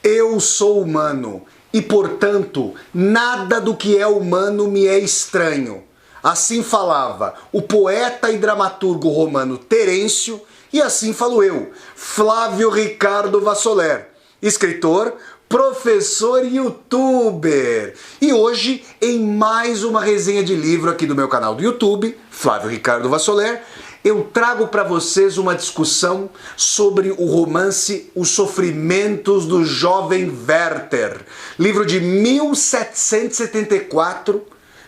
Eu sou humano e, portanto, nada do que é humano me é estranho. Assim falava o poeta e dramaturgo romano Terêncio, e assim falo eu, Flávio Ricardo Vassoler, escritor, professor e youtuber. E hoje, em mais uma resenha de livro aqui do meu canal do YouTube, Flávio Ricardo Vassoler, eu trago para vocês uma discussão sobre o romance Os Sofrimentos do Jovem Werther, livro de 1774,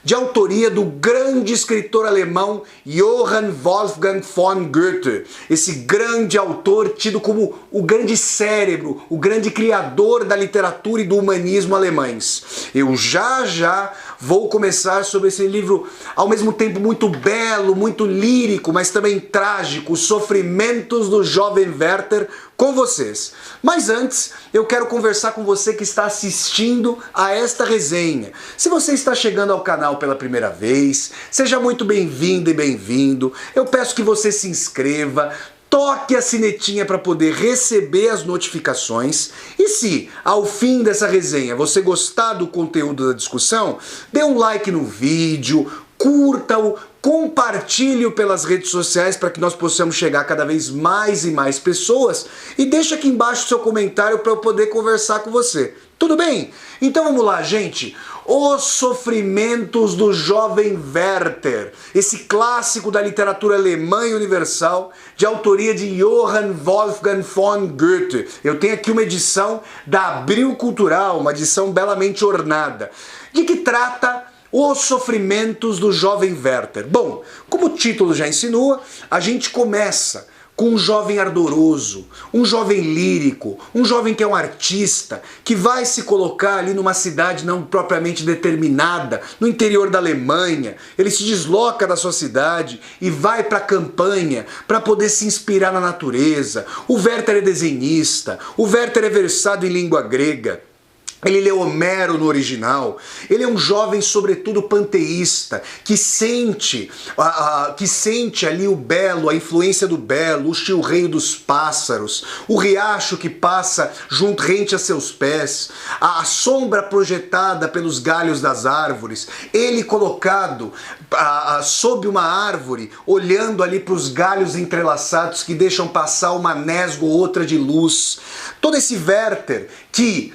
de autoria do grande escritor alemão Johann Wolfgang von Goethe, esse grande autor tido como o grande cérebro, o grande criador da literatura e do humanismo alemães. Eu já vou começar sobre esse livro, ao mesmo tempo muito belo, muito lírico, mas também trágico, Os Sofrimentos do Jovem Werther, com vocês. Mas antes, eu quero conversar com você que está assistindo a esta resenha. Se você está chegando ao canal pela primeira vez, seja muito bem-vindo e bem-vindo. Eu peço que você se inscreva, toque a sinetinha para poder receber as notificações. E se, ao fim dessa resenha, você gostar do conteúdo da discussão, dê um like no vídeo, curta-o, compartilhe-o pelas redes sociais para que nós possamos chegar cada vez mais e mais pessoas, e deixa aqui embaixo o seu comentário para eu poder conversar com você. Tudo bem? Então vamos lá, gente. Os Sofrimentos do Jovem Werther, esse clássico da literatura alemã e universal, de autoria de Johann Wolfgang von Goethe. Eu tenho aqui uma edição da Abril Cultural, uma edição belamente ornada. De que trata Os Sofrimentos do Jovem Werther? Bom, como o título já insinua, a gente começa com um jovem ardoroso, um jovem lírico, um jovem que é um artista, que vai se colocar ali numa cidade não propriamente determinada, no interior da Alemanha. Ele se desloca da sua cidade e vai para a campanha para poder se inspirar na natureza. O Werther é desenhista, o Werther é versado em língua grega. Ele lê Homero no original. Ele é um jovem, sobretudo, panteísta, que sente ali o belo, a influência do belo, o chilreio dos pássaros, o riacho que passa rente a seus pés, a sombra projetada pelos galhos das árvores, ele colocado sob uma árvore, olhando ali para os galhos entrelaçados que deixam passar uma nesga ou outra de luz. Todo esse Werther que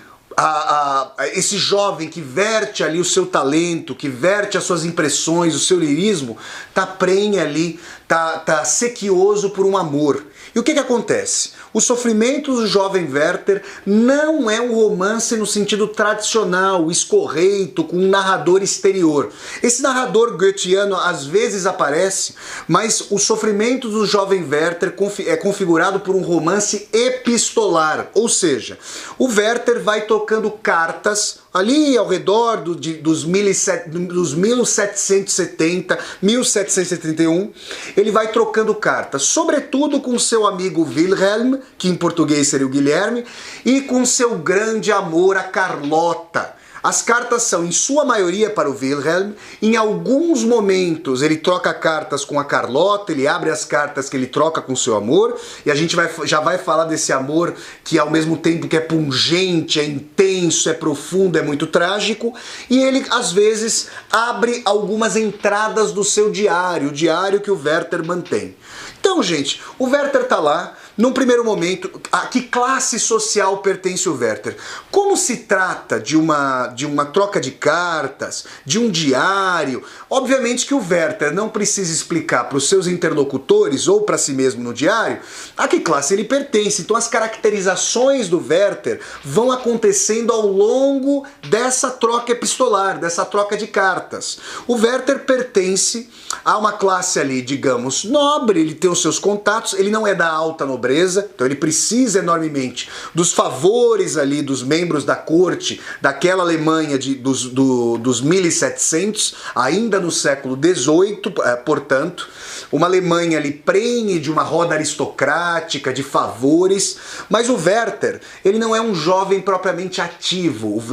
esse jovem que verte ali o seu talento, que verte as suas impressões, o seu lirismo, tá prenhe ali, tá sequioso por um amor. E o que acontece? Os Sofrimentos do Jovem Werther não é um romance no sentido tradicional, escorreito, com um narrador exterior. Esse narrador goetheano às vezes aparece, mas Os Sofrimentos do Jovem Werther é configurado por um romance epistolar, ou seja, o Werther vai tocando cartas ali ao redor dos 1770, 1771, ele vai trocando cartas, sobretudo com seu amigo Wilhelm, que em português seria o Guilherme, e com seu grande amor a Carlota. As cartas são, em sua maioria, para o Wilhelm. Em alguns momentos ele troca cartas com a Carlota, ele abre as cartas que ele troca com seu amor, e a gente já vai falar desse amor que, ao mesmo tempo que é pungente, é intenso, é profundo, é muito trágico, e ele, às vezes, abre algumas entradas do seu diário, o diário que o Werther mantém. Então, gente, o Werther tá lá. Num primeiro momento, a que classe social pertence o Werther? Como se trata de uma troca de cartas, de um diário, obviamente que o Werther não precisa explicar para os seus interlocutores ou para si mesmo no diário a que classe ele pertence. Então as caracterizações do Werther vão acontecendo ao longo dessa troca epistolar, dessa troca de cartas. O Werther pertence a uma classe ali, digamos, nobre, ele tem os seus contatos, ele não é da alta nobreza, então ele precisa enormemente dos favores ali dos membros da corte daquela Alemanha dos 1700, ainda no século XVIII, portanto. uma Alemanha ali prenhe de uma roda aristocrática, de favores, mas o Werther, ele não é um jovem propriamente ativo, o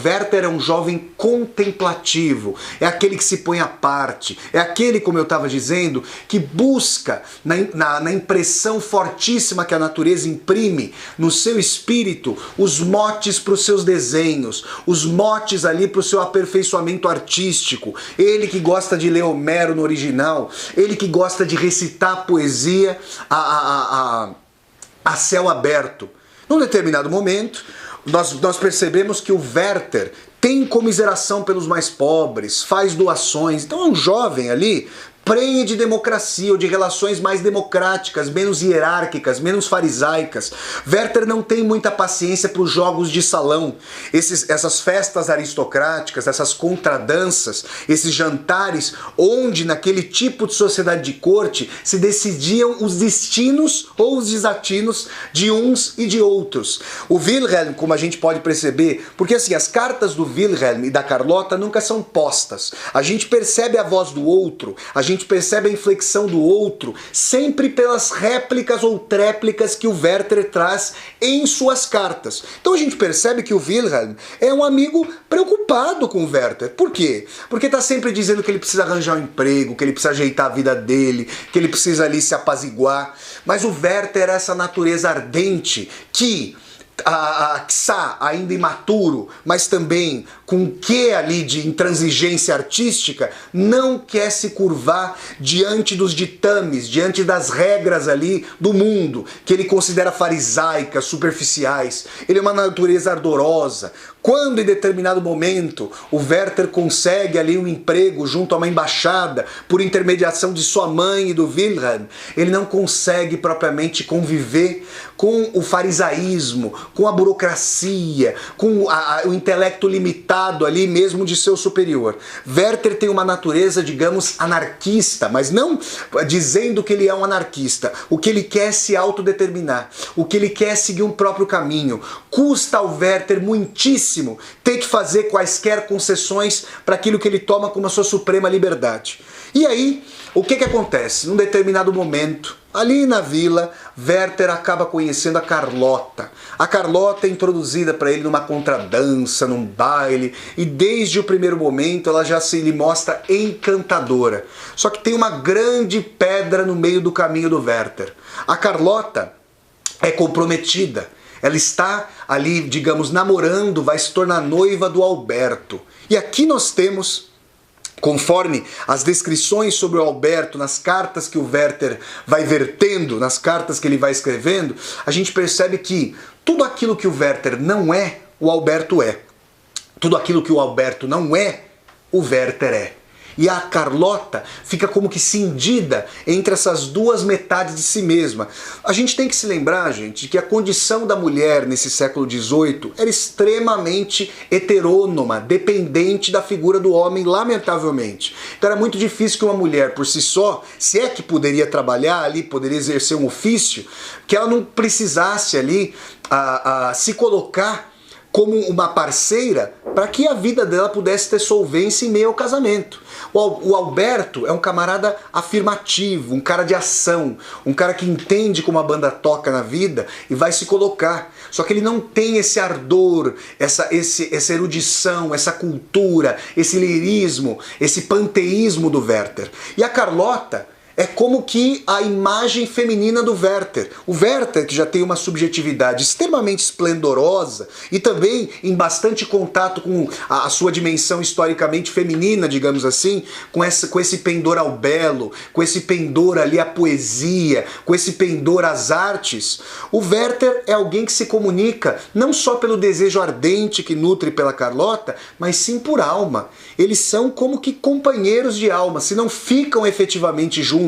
Werther é um jovem contemplativo, é aquele que se põe à parte, é aquele, como eu estava dizendo, que busca na impressão fortíssima que a natureza imprime no seu espírito os motes para os seus desenhos, os motes ali para o seu aperfeiçoamento artístico, ele que gosta de ler Homero no original, ele que gosta de recitar poesia a céu aberto. Num determinado momento, nós percebemos que o Werther tem comiseração pelos mais pobres, faz doações, então é um jovem ali prenhe de democracia ou de relações mais democráticas, menos hierárquicas, menos farisaicas. Werther não tem muita paciência para os jogos de salão, essas festas aristocráticas, essas contradanças, esses jantares onde naquele tipo de sociedade de corte se decidiam os destinos ou os desatinos de uns e de outros. O Wilhelm, como a gente pode perceber, porque assim, as cartas do Wilhelm e da Carlota nunca são postas. A gente percebe a voz do outro, a gente percebe a inflexão do outro sempre pelas réplicas ou tréplicas que o Werther traz em suas cartas. Então a gente percebe que o Wilhelm é um amigo preocupado com o Werther. Por quê? Porque está sempre dizendo que ele precisa arranjar um emprego, que ele precisa ajeitar a vida dele, que ele precisa ali se apaziguar. Mas o Werther é essa natureza ardente que quiçá ainda imaturo, mas também com um quê ali de intransigência artística, não quer se curvar diante dos ditames, diante das regras ali do mundo, que ele considera farisaicas, superficiais. Ele é uma natureza ardorosa. Quando em determinado momento o Werther consegue ali um emprego junto a uma embaixada por intermediação de sua mãe e do Wilhelm, ele não consegue propriamente conviver com o farisaísmo, com a burocracia, com o intelecto limitado ali mesmo de seu superior. Werther tem uma natureza, digamos, anarquista, mas não dizendo que ele é um anarquista. O que ele quer é se autodeterminar, o que ele quer é seguir um próprio caminho. Custa ao Werther muitíssimo ter que fazer quaisquer concessões para aquilo que ele toma como a sua suprema liberdade. E aí, o que acontece? Num determinado momento, ali na vila, Werther acaba conhecendo a Carlota. A Carlota é introduzida para ele numa contradança, num baile, e desde o primeiro momento ela já se lhe mostra encantadora. Só que tem uma grande pedra no meio do caminho do Werther. A Carlota é comprometida. Ela está ali, digamos, namorando, vai se tornar noiva do Alberto. E aqui nós temos, conforme as descrições sobre o Alberto nas cartas que o Werther vai vertendo, nas cartas que ele vai escrevendo, a gente percebe que tudo aquilo que o Werther não é, o Alberto é. Tudo aquilo que o Alberto não é, o Werther é. E a Carlota fica como que cindida entre essas duas metades de si mesma. A gente tem que se lembrar, gente, que a condição da mulher nesse século XVIII era extremamente heterônoma, dependente da figura do homem, lamentavelmente. Então era muito difícil que uma mulher por si só, se é que poderia trabalhar ali, poderia exercer um ofício, que ela não precisasse ali se colocar como uma parceira para que a vida dela pudesse ter solvência em meio ao casamento. O Alberto é um camarada afirmativo, um cara de ação, um cara que entende como a banda toca na vida e vai se colocar. Só que ele não tem esse ardor, essa erudição, essa cultura, esse lirismo, esse panteísmo do Werther. E a Carlota é como que a imagem feminina do Werther. O Werther, que já tem uma subjetividade extremamente esplendorosa e também em bastante contato com a sua dimensão historicamente feminina, digamos assim, com esse pendor ao belo, com esse pendor ali à poesia, com esse pendor às artes, o Werther é alguém que se comunica não só pelo desejo ardente que nutre pela Carlota, mas sim por alma. Eles são como que companheiros de alma, se não ficam efetivamente juntos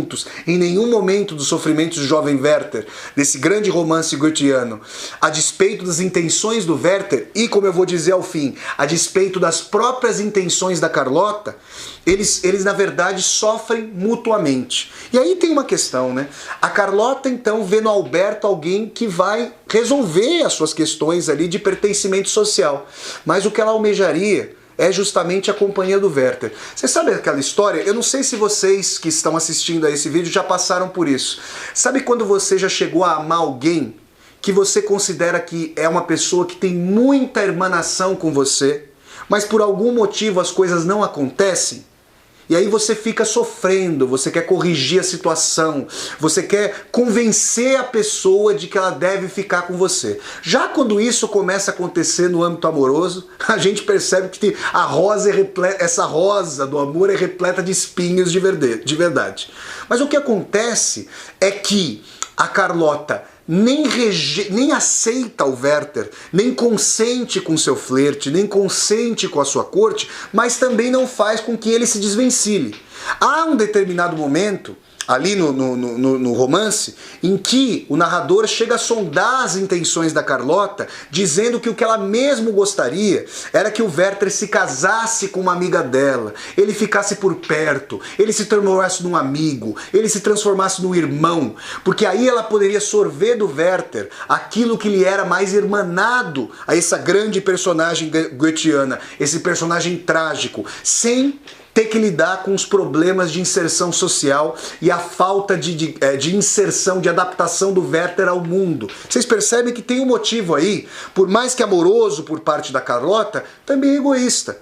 em nenhum momento dos sofrimentos do jovem Werther, desse grande romance goetheano, a despeito das intenções do Werther e, como eu vou dizer ao fim, a despeito das próprias intenções da Carlota, eles na verdade sofrem mutuamente. E aí tem uma questão, né? A Carlota então vê no Alberto alguém que vai resolver as suas questões ali de pertencimento social, mas o que ela almejaria é justamente a companhia do Werther. Você sabe aquela história? Eu não sei se vocês que estão assistindo a esse vídeo já passaram por isso. Sabe quando você já chegou a amar alguém que você considera que é uma pessoa que tem muita hermanação com você, mas por algum motivo as coisas não acontecem? E aí você fica sofrendo, você quer corrigir a situação, você quer convencer a pessoa de que ela deve ficar com você. Já quando isso começa a acontecer no âmbito amoroso, a gente percebe que a rosa essa rosa do amor é repleta de espinhos de verdade. Mas o que acontece é que a Carlota nem aceita o Werther, nem consente com seu flerte, nem consente com a sua corte, mas também não faz com que ele se desvencilhe. Há um determinado momento, ali no romance, em que o narrador chega a sondar as intenções da Carlota, dizendo que o que ela mesmo gostaria era que o Werther se casasse com uma amiga dela, ele ficasse por perto, ele se transformasse num amigo, ele se transformasse num irmão, porque aí ela poderia sorver do Werther aquilo que lhe era mais irmanado a essa grande personagem goetheana, esse personagem trágico, sem ter que lidar com os problemas de inserção social e a falta de inserção, de adaptação do Werther ao mundo. Vocês percebem que tem um motivo aí, por mais que amoroso por parte da Carlota, também é egoísta.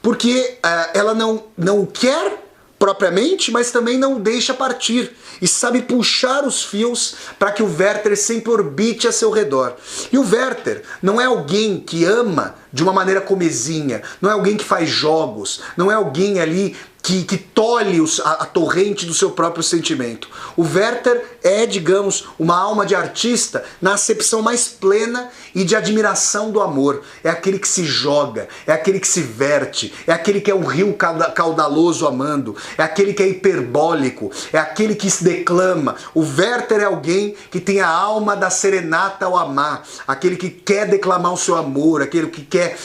Porque ela não quer propriamente, mas também não deixa partir. E sabe puxar os fios para que o Werther sempre orbite a seu redor. E o Werther não é alguém que ama de uma maneira comezinha, não é alguém que faz jogos, não é alguém ali que tolhe a torrente do seu próprio sentimento. O Werther é, digamos, uma alma de artista na acepção mais plena e de admiração do amor. É aquele que se joga, é aquele que se verte, é aquele que é um rio caudaloso amando, é aquele que é hiperbólico, é aquele que se declama. O Werther é alguém que tem a alma da serenata ao amar, aquele que quer declamar o seu amor, aquele que quer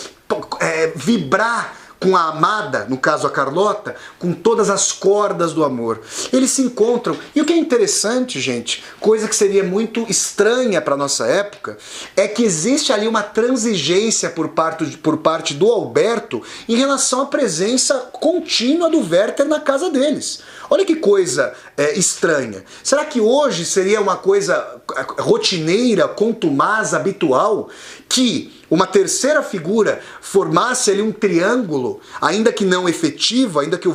vibrar com a amada, no caso a Carlota, com todas as cordas do amor. Eles se encontram. E o que é interessante, gente, coisa que seria muito estranha para nossa época, é que existe ali uma transigência por parte do Alberto em relação à presença contínua do Werther na casa deles. Olha que coisa estranha. Será que hoje seria uma coisa rotineira, contumaz, habitual, que uma terceira figura formasse ali um triângulo, ainda que não efetivo, ainda que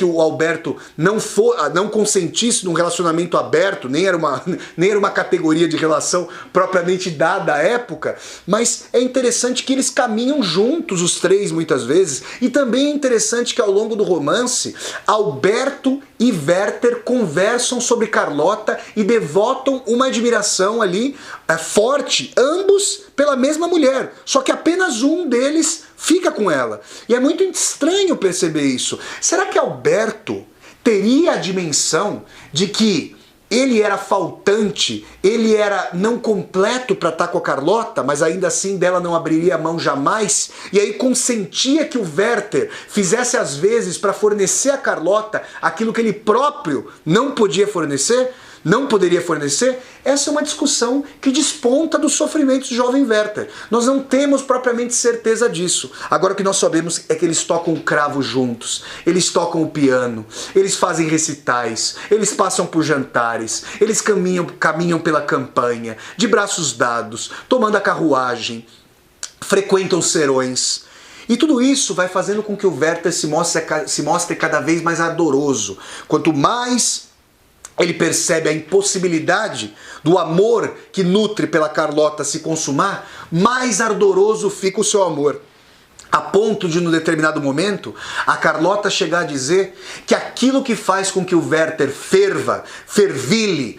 o Alberto não consentisse num relacionamento aberto, nem era uma categoria de relação propriamente dada à época, mas é interessante que eles caminham juntos, os três, muitas vezes, e também é interessante que ao longo do romance, Alberto e Werther conversam sobre Carlota e devotam uma admiração ali forte, ambos pela mesma mulher, só que apenas um deles fica com ela. E é muito estranho perceber isso. Será que Alberto teria a dimensão de que ele era faltante, ele era não completo para estar com a Carlota, mas ainda assim dela não abriria a mão jamais, e aí consentia que o Werther fizesse às vezes para fornecer a Carlota aquilo que ele próprio não podia fornecer? Não poderia fornecer? Essa é uma discussão que desponta dos sofrimentos do jovem Werther. Nós não temos propriamente certeza disso. Agora o que nós sabemos é que eles tocam o cravo juntos, eles tocam o piano, eles fazem recitais, eles passam por jantares, eles caminham pela campanha, de braços dados, tomando a carruagem, frequentam os serões. E tudo isso vai fazendo com que o Werther se mostre cada vez mais ardoroso. Quanto mais ele percebe a impossibilidade do amor que nutre pela Carlota se consumar, mais ardoroso fica o seu amor. A ponto de, num determinado momento, a Carlota chegar a dizer que aquilo que faz com que o Werther fervile,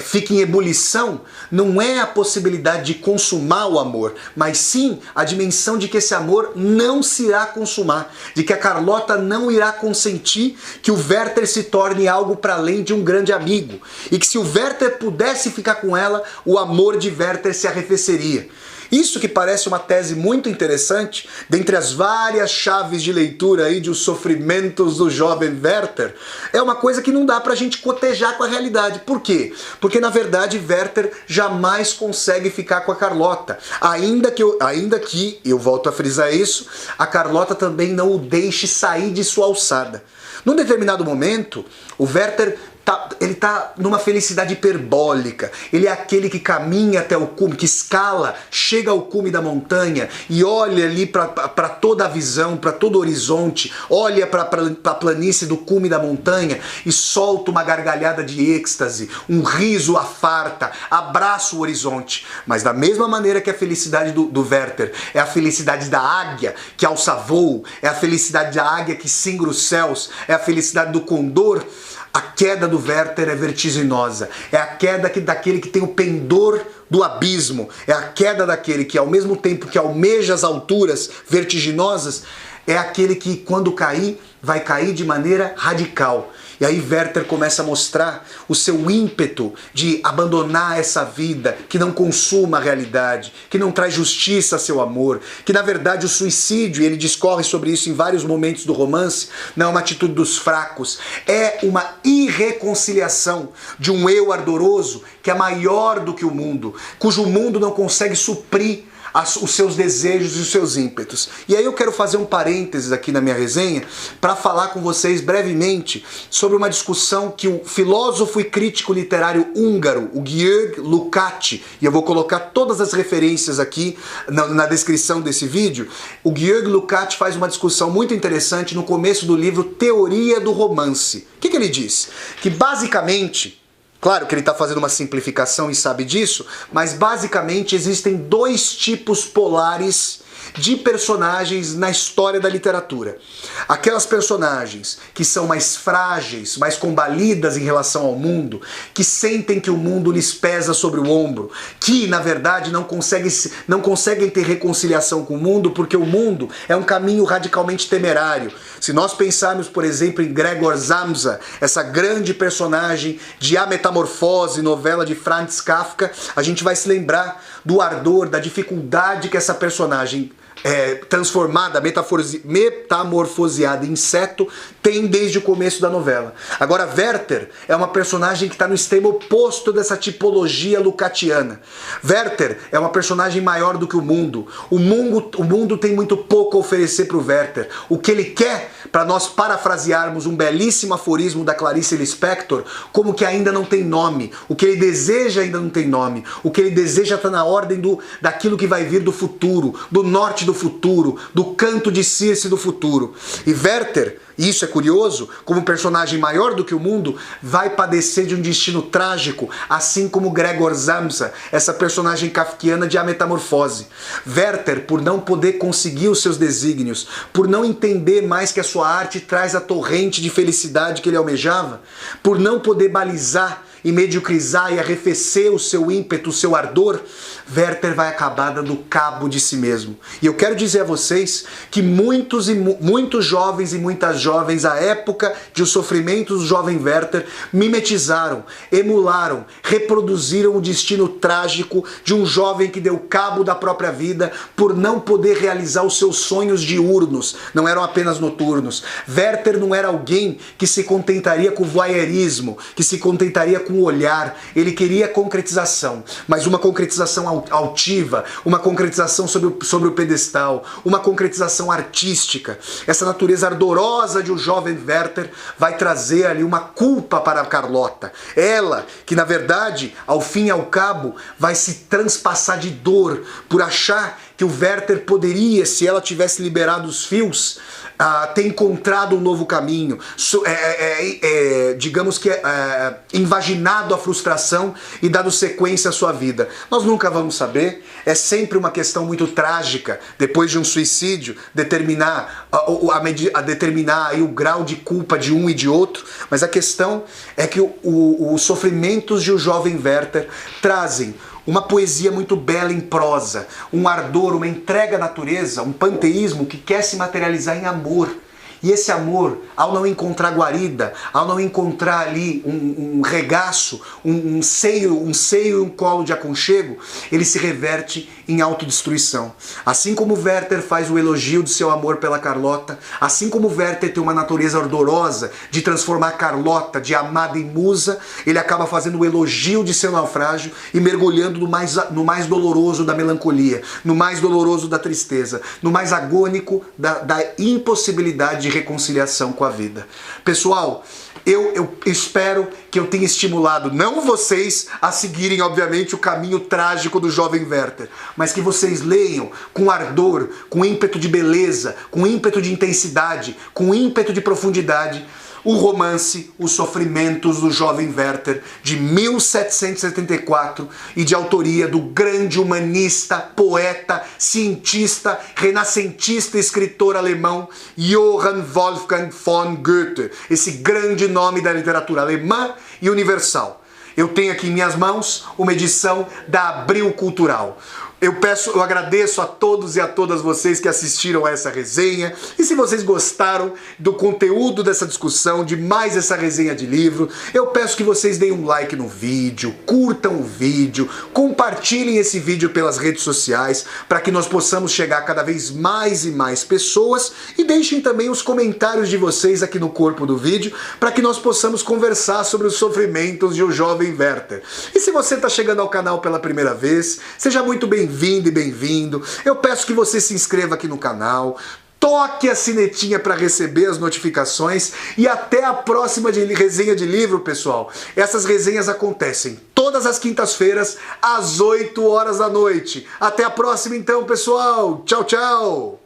fique em ebulição, não é a possibilidade de consumar o amor, mas sim a dimensão de que esse amor não se irá consumar, de que a Carlota não irá consentir que o Werther se torne algo para além de um grande amigo, e que se o Werther pudesse ficar com ela, o amor de Werther se arrefeceria. Isso que parece uma tese muito interessante, dentre as várias chaves de leitura aí de Os Sofrimentos do Jovem Werther, é uma coisa que não dá pra gente cotejar com a realidade. Por quê? quê? Porque na verdade Werther jamais consegue ficar com a Carlota. Ainda que, eu volto a frisar isso, a Carlota também não o deixe sair de sua alçada. Num determinado momento, o Werther ele tá numa felicidade hiperbólica. Ele é aquele que caminha até o cume, que escala, chega ao cume da montanha e olha ali para toda a visão, para todo o horizonte, olha para a planície do cume da montanha e solta uma gargalhada de êxtase, um riso à farta, abraça o horizonte. Mas da mesma maneira que a felicidade do Werther é a felicidade da águia que alça voo, é a felicidade da águia que singra os céus, é a felicidade do condor, a queda do Werther é vertiginosa, é a queda daquele que tem o pendor do abismo, é a queda daquele que ao mesmo tempo que almeja as alturas vertiginosas, é aquele que quando cair, vai cair de maneira radical. E aí Werther começa a mostrar o seu ímpeto de abandonar essa vida que não consuma a realidade, que não traz justiça a seu amor, que na verdade o suicídio, e ele discorre sobre isso em vários momentos do romance, não é uma atitude dos fracos, é uma irreconciliação de um eu ardoroso que é maior do que o mundo, cujo mundo não consegue suprir os seus desejos e os seus ímpetos. E aí eu quero fazer um parênteses aqui na minha resenha para falar com vocês brevemente sobre uma discussão que o filósofo e crítico literário húngaro, o György Lukács, e eu vou colocar todas as referências aqui na descrição desse vídeo, o György Lukács faz uma discussão muito interessante no começo do livro Teoria do Romance. O que ele diz? Que basicamente, claro que ele está fazendo uma simplificação e sabe disso, mas basicamente existem dois tipos polares de personagens na história da literatura. Aquelas personagens que são mais frágeis, mais combalidas em relação ao mundo, que sentem que o mundo lhes pesa sobre o ombro, que na verdade não conseguem ter reconciliação com o mundo porque o mundo é um caminho radicalmente temerário. Se nós pensarmos, por exemplo, em Gregor Samsa, essa grande personagem de A Metamorfose, novela de Franz Kafka, a gente vai se lembrar do ardor, da dificuldade que essa personagem transformada, metamorfoseada em inseto, tem desde o começo da novela. Agora, Werther é uma personagem que está no extremo oposto dessa tipologia lucatiana. Werther é uma personagem maior do que o mundo. O mundo tem muito pouco a oferecer para o Werther. O que ele quer, para nós parafrasearmos um belíssimo aforismo da Clarice Lispector, como que ainda não tem nome. O que ele deseja ainda não tem nome. O que ele deseja está na ordem daquilo que vai vir do futuro, do norte do futuro, do canto de Circe do futuro. E Werther, e isso é curioso, como personagem maior do que o mundo, vai padecer de um destino trágico, assim como Gregor Samsa, essa personagem kafkiana de A Metamorfose. Werther, por não poder conseguir os seus desígnios, por não entender mais que a sua arte traz a torrente de felicidade que ele almejava, por não poder balizar e mediocrizar e arrefecer o seu ímpeto, o seu ardor, Werther vai acabar dando cabo de si mesmo. E eu quero dizer a vocês que muitos jovens e muitas jovens, à época de os sofrimentos do jovem Werther, mimetizaram, emularam, reproduziram o destino trágico de um jovem que deu cabo da própria vida por não poder realizar os seus sonhos diurnos, não eram apenas noturnos. Werther não era alguém que se contentaria com o voyeurismo, que se contentaria com o olhar. Ele queria concretização, mas uma concretização altiva, uma concretização sobre o pedestal, uma concretização artística. Essa natureza ardorosa de um jovem Werther vai trazer ali uma culpa para a Carlota. Ela, que na verdade, ao fim e ao cabo, vai se transpassar de dor por achar que o Werther poderia, se ela tivesse liberado os fios, ter encontrado um novo caminho, digamos que invaginado a frustração e dado sequência à sua vida. Nós nunca vamos saber, é sempre uma questão muito trágica, depois de um suicídio, determinar aí o grau de culpa de um e de outro, mas a questão é que os sofrimentos de um jovem Werther trazem uma poesia muito bela em prosa, um ardor, uma entrega à natureza, um panteísmo que quer se materializar em amor. E esse amor, ao não encontrar guarida, ao não encontrar ali um regaço, um seio e um colo de aconchego, ele se reverte em autodestruição. Assim como Werther faz o elogio do seu amor pela Carlota, assim como Werther tem uma natureza ardorosa de transformar Carlota de amada em musa, ele acaba fazendo o elogio de seu naufrágio e mergulhando no mais doloroso da melancolia, no mais doloroso da tristeza, no mais agônico da impossibilidade de reconciliação com a vida. Pessoal, eu espero que eu tenha estimulado não vocês a seguirem, obviamente, o caminho trágico do jovem Werther, mas que vocês leiam com ardor, com ímpeto de beleza, com ímpeto de intensidade, com ímpeto de profundidade, o romance Os Sofrimentos do Jovem Werther, de 1774, e de autoria do grande humanista, poeta, cientista, renascentista e escritor alemão Johann Wolfgang von Goethe, esse grande nome da literatura alemã e universal. Eu tenho aqui em minhas mãos uma edição da Abril Cultural. Eu agradeço a todos e a todas vocês que assistiram a essa resenha. E se vocês gostaram do conteúdo dessa discussão, de mais essa resenha de livro, eu peço que vocês deem um like no vídeo, curtam o vídeo, compartilhem esse vídeo pelas redes sociais para que nós possamos chegar a cada vez mais e mais pessoas, e deixem também os comentários de vocês aqui no corpo do vídeo para que nós possamos conversar sobre os sofrimentos de O Jovem Werther. E se você está chegando ao canal pela primeira vez, seja muito bem-vindo e bem-vindo. Eu peço que você se inscreva aqui no canal, toque a sinetinha para receber as notificações, e até a próxima resenha de livro, pessoal. Essas resenhas acontecem todas as quintas-feiras, às 8 horas da noite. Até a próxima então, pessoal. Tchau, tchau!